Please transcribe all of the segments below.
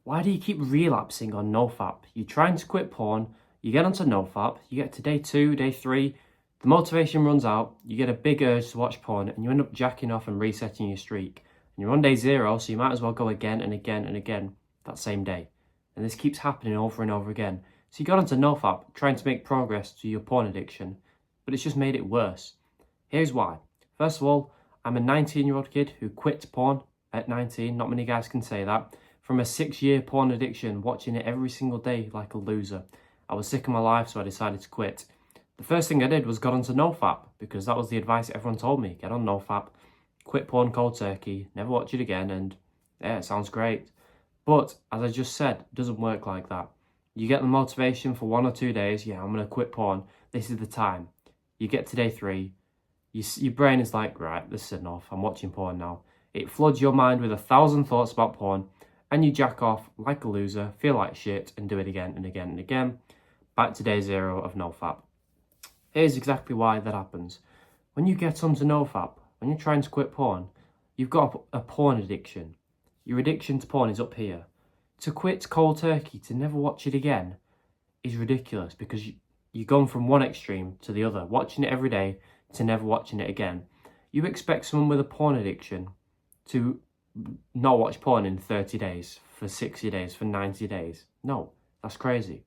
Why do you keep relapsing on nofap? You're trying to quit porn, you get onto nofap, you get to day 2, day 3, the motivation runs out, you get a big urge to watch porn, and you end up jacking off and resetting your streak. And you're on day 0, so you might as well go again and again and again that same day. And this keeps happening over and over again. So you got onto nofap, trying to make progress to your porn addiction, but it's just made it worse. Here's why. First of all, I'm a 19-year-old kid who quit porn at 19, not many guys can say that, from a 6-year porn addiction, watching it every single day like a loser. I was sick of my life, so I decided to quit. The first thing I did was got onto nofap, because that was the advice everyone told me. Get on nofap, quit porn cold turkey, never watch it again, and yeah, it sounds great. But, as I just said, it doesn't work like that. You get the motivation for 1 or 2 days, yeah, I'm going to quit porn, this is the time. You get to day 3, your brain is like, right, this is enough, I'm watching porn now. It floods your mind with 1,000 thoughts about porn, and you jack off like a loser, feel like shit, and do it again and again and again. Back to day 0 of nofap. Here's exactly why that happens. When you get onto nofap, when you're trying to quit porn, you've got a porn addiction. Your addiction to porn is up here. To quit cold turkey, to never watch it again, is ridiculous, because you've gone from one extreme to the other, watching it every day to never watching it again. You expect someone with a porn addiction to not watch porn in 30 days, for 60 days, for 90 days. No, that's crazy.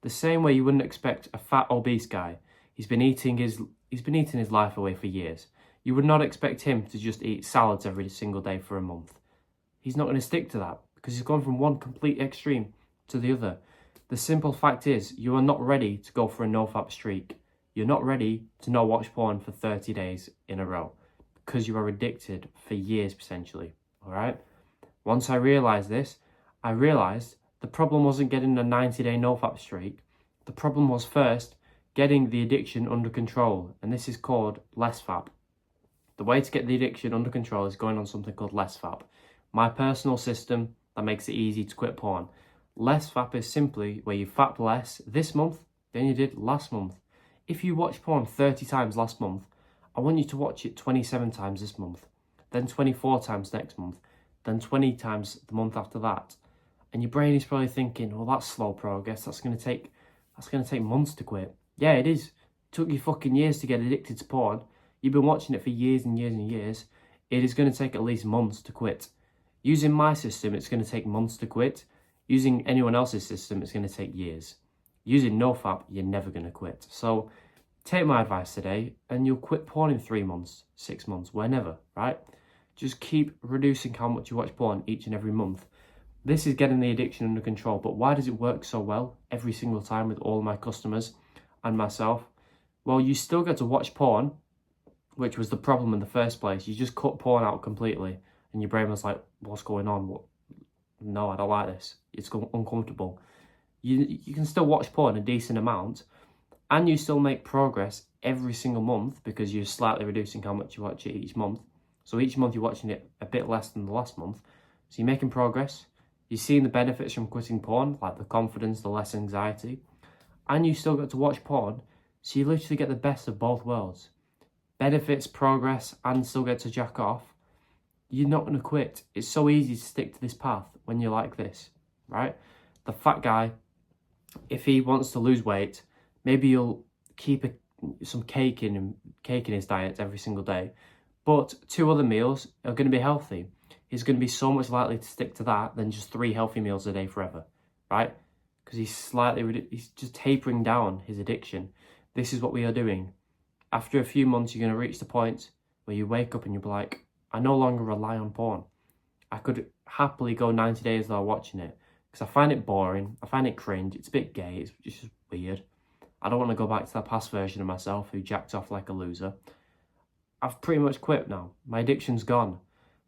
The same way you wouldn't expect a fat, obese guy, he's been eating his life away for years. You would not expect him to just eat salads every single day for a month. He's not going to stick to that, because he's gone from one complete extreme to the other. The simple fact is, you are not ready to go for a nofap streak. You're not ready to not watch porn for 30 days in a row, because you are addicted for years potentially, all right? Once I realised this, I realised the problem wasn't getting a 90-day nofap streak. The problem was first getting the addiction under control, and this is called less fap. The way to get the addiction under control is going on something called less fap. My personal system that makes it easy to quit porn. Less fap is simply where you fap less this month than you did last month. If you watch porn 30 times last month, I want you to watch it 27 times this month, then 24 times next month, then 20 times the month after that. And your brain is probably thinking, well, that's slow progress. That's going to take months to quit. Yeah, it is. It took you fucking years to get addicted to porn. You've been watching it for years and years and years. It is going to take at least months to quit. Using my system, it's going to take months to quit. Using anyone else's system, it's going to take years. Using nofap, you're never going to quit. So take my advice today and you'll quit porn in 3 months, 6 months, whenever, right? Just keep reducing how much you watch porn each and every month. This is getting the addiction under control, but why does it work so well every single time with all my customers and myself? Well, you still get to watch porn, which was the problem in the first place. You just cut porn out completely and your brain was like, what's going on? No, I don't like this. It's uncomfortable. You can still watch porn a decent amount and you still make progress every single month because you're slightly reducing how much you watch it each month. So each month you're watching it a bit less than the last month. So you're making progress. You're seeing the benefits from quitting porn, like the confidence, the less anxiety. And you still get to watch porn. So you literally get the best of both worlds. Benefits, progress, and still get to jack off. You're not going to quit. It's so easy to stick to this path when you're like this, right? The fat guy, if he wants to lose weight, maybe he'll keep some cake in his diet every single day. But 2 other meals are going to be healthy. He's going to be so much likely to stick to that than just 3 healthy meals a day forever, right? Because he's just tapering down his addiction. This is what we are doing. After a few months, you're going to reach the point where you wake up and you'll be like, I no longer rely on porn. I could happily go 90 days without watching it because I find it boring. I find it cringe. It's a bit gay. It's just weird. I don't want to go back to that past version of myself who jacked off like a loser. I've pretty much quit now. My addiction's gone.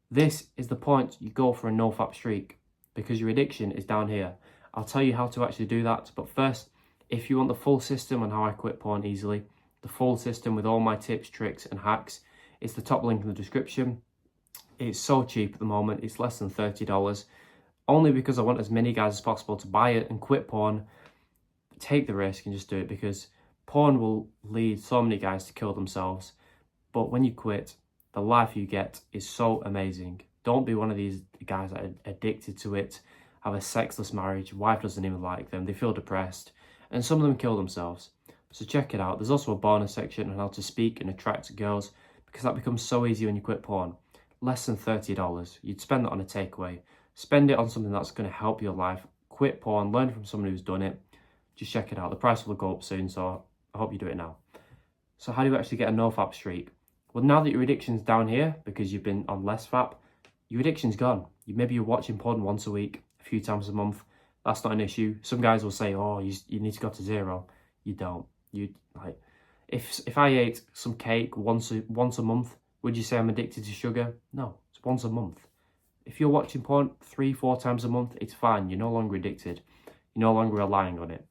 This is the point you go for a nofap streak because your addiction is down here. I'll tell you how to actually do that. But first, if you want the full system on how I quit porn easily, the full system with all my tips, tricks and hacks, it's the top link in the description. It's so cheap at the moment. It's less than $30. Only because I want as many guys as possible to buy it and quit porn. Take the risk and just do it because porn will lead so many guys to kill themselves. But when you quit, the life you get is so amazing. Don't be one of these guys that are addicted to it, have a sexless marriage, wife doesn't even like them, they feel depressed, and some of them kill themselves. So check it out. There's also a bonus section on how to speak and attract girls, because that becomes so easy when you quit porn. Less than $30. You'd spend that on a takeaway. Spend it on something that's going to help your life. Quit porn, learn from someone who's done it. Just check it out. The price will go up soon, so I hope you do it now. So how do you actually get a nofap streak? Well, now that your addiction's down here, because you've been on less fap, your addiction's gone. Maybe you're watching porn once a week, a few times a month. That's not an issue. Some guys will say, oh, you need to go to 0. You don't. You like, if I ate some cake once a month, would you say I'm addicted to sugar? No, it's once a month. If you're watching porn 3-4 times a month, it's fine. You're no longer addicted. You're no longer relying on it.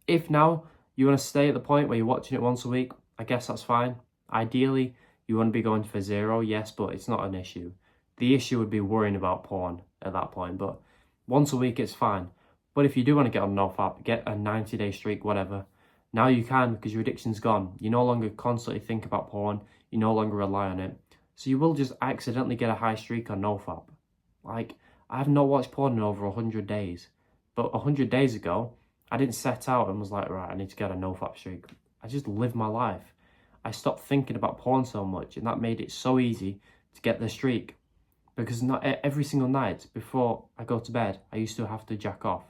If now you want to stay at the point where you're watching it once a week, I guess that's fine. Ideally, you want to be going for 0, yes, but it's not an issue. The issue would be worrying about porn at that point, but once a week it's fine. But if you do want to get on nofap, get a 90-day streak, whatever, now you can, because your addiction's gone. You no longer constantly think about porn. You no longer rely on it. So you will just accidentally get a high streak on nofap. Like, I have not watched porn in over 100 days. But 100 days ago, I didn't set out and was like, right, I need to get a nofap streak. I just lived my life. I stopped thinking about porn so much, and that made it so easy to get the streak. Because not every single night before I go to bed, I used to have to jack off.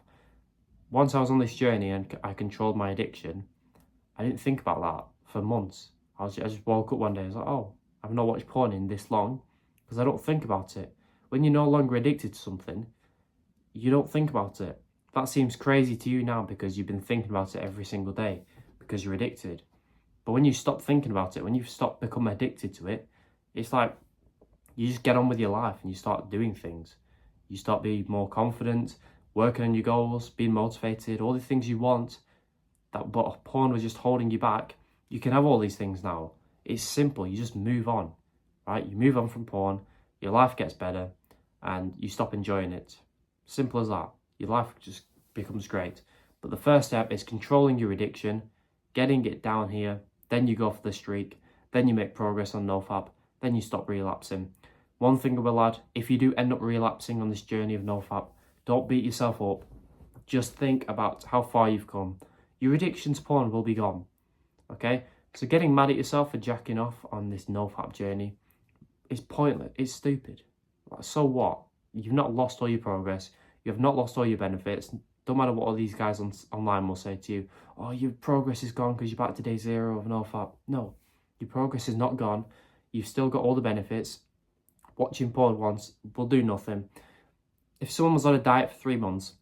Once I was on this journey and I controlled my addiction, I didn't think about that for months. I just woke up one day and was like, oh, I've not watched porn in this long, because I don't think about it. When you're no longer addicted to something, you don't think about it. That seems crazy to you now because you've been thinking about it every single day because you're addicted. But when you stop thinking about it, when you stop becoming addicted to it, it's like you just get on with your life and you start doing things. You start being more confident, working on your goals, being motivated, all the things you want. But porn was just holding you back. You can have all these things now. It's simple. You just move on, right? You move on from porn, your life gets better, and you stop enjoying it. Simple as that. Your life just becomes great. But the first step is controlling your addiction, getting it down here, then you go for the streak, then you make progress on nofap, then you stop relapsing. One thing I will add, if you do end up relapsing on this journey of nofap, don't beat yourself up. Just think about how far you've come. Your addiction to porn will be gone, okay? So getting mad at yourself for jacking off on this nofap journey is pointless. It's stupid. Like, so what? You've not lost all your progress. You have not lost all your benefits. Don't matter what all these guys online will say to you. Oh, your progress is gone because you're back to day 0 of nofap. No, your progress is not gone. You've still got all the benefits. Watching porn once will do nothing. If someone was on a diet for 3 months,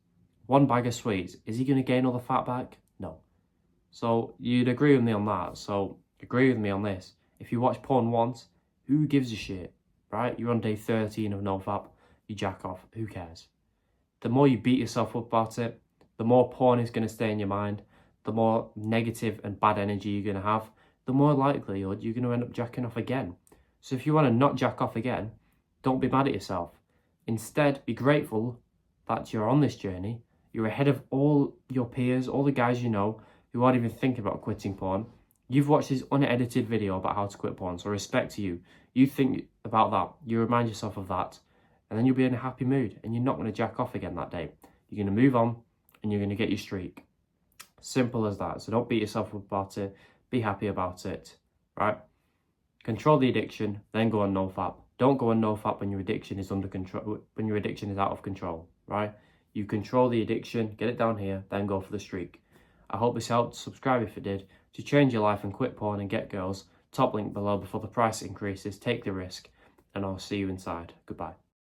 1 bag of sweets, is he going to gain all the fat back? No. So you'd agree with me on that. So agree with me on this. If you watch porn once, who gives a shit, right? You're on day 13 of nofap, you jack off, who cares? The more you beat yourself up about it, the more porn is going to stay in your mind, the more negative and bad energy you're going to have, the more likelihood you're going to end up jacking off again. So if you want to not jack off again, don't be mad at yourself. Instead, be grateful that you're on this journey. You're ahead of all your peers, all the guys you know who aren't even thinking about quitting porn. You've watched this unedited video about how to quit porn, so respect to you. You think about that, you remind yourself of that, and then you'll be in a happy mood and you're not going to jack off again that day. You're going to move on and you're going to get your streak. Simple as that. So don't beat yourself up about it. Be happy about it, right? Control the addiction, then go on nofap. Don't go on nofap when your addiction is under control, when your addiction is out of control, right? You control the addiction, get it down here, then go for the streak. I hope this helped. Subscribe if it did. To change your life and quit porn and get girls, top link below before the price increases. Take the risk, and I'll see you inside. Goodbye.